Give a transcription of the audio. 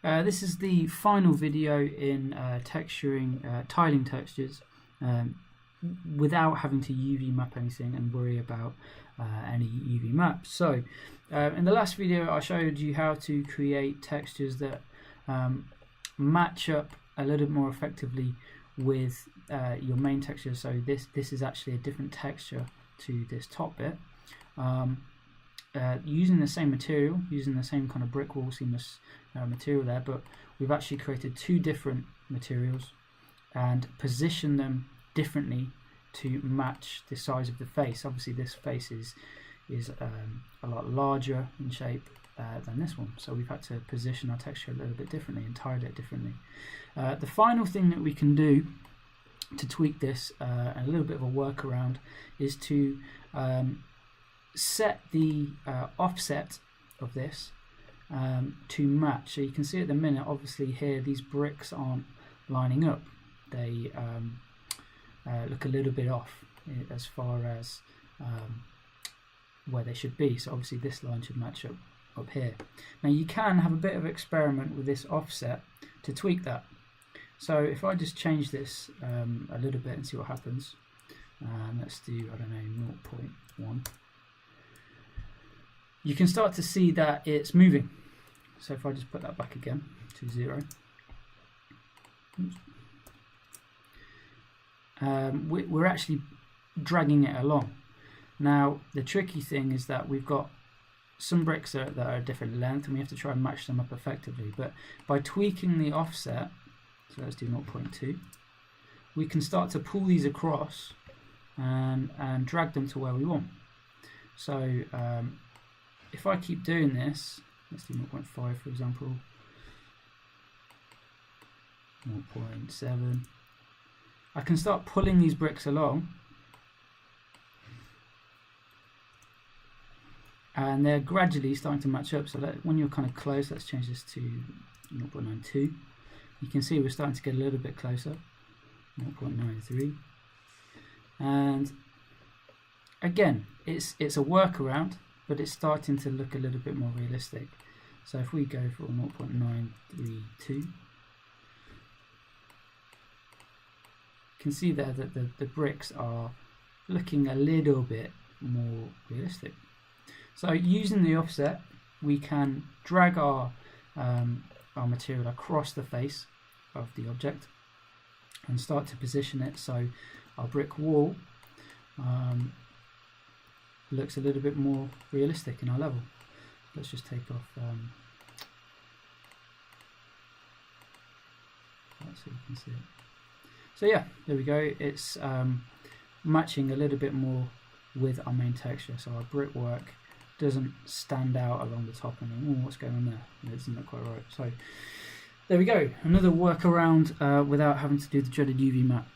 This is the final video in texturing, tiling textures without having to UV map anything and worry about any UV maps. So in the last video I showed you how to create textures that match up a little bit more effectively with your main texture. So this is actually a different texture to this top bit. Using the same material, using the same kind of brick wall seamless material there, but we've actually created two different materials and positioned them differently to match the size of the face. Obviously this face is a lot larger in shape than this one, so we've had to position our texture a little bit differently and tile it differently. The final thing that we can do to tweak this, and a little bit of a workaround, is to set the offset of this to match. So you can see at the minute, obviously here these bricks aren't lining up. They look a little bit off as far as where they should be. So obviously this line should match up here. Now you can have a bit of experiment with this offset to tweak that. So if I just change this a little bit and see what happens, let's do, I don't know, 0.1. You can start to see that it's moving. So if I just put that back again to 0, we're actually dragging it along. Now the tricky thing is that we've got some bricks that are a different length and we have to try and match them up effectively, but by tweaking the offset, so let's do 0.2, we can start to pull these across and drag them to where we want. So if I keep doing this, let's do 0.5 for example, 0.7, I can start pulling these bricks along and they're gradually starting to match up. So that when you're kind of close, let's change this to 0.92. You can see we're starting to get a little bit closer, 0.93. And again, it's a workaround, but it's starting to look a little bit more realistic. So if we go for 0.932, you can see there that the bricks are looking a little bit more realistic. So using the offset, we can drag our material across the face of the object and start to position it so our brick wall looks a little bit more realistic in our level. Let's just take off, so you can see it. So yeah, there we go. It's matching a little bit more with our main texture, so our brickwork doesn't stand out along the top and then, oh, what's going on there? It doesn't look quite right. So there we go, another workaround without having to do the dreaded UV map.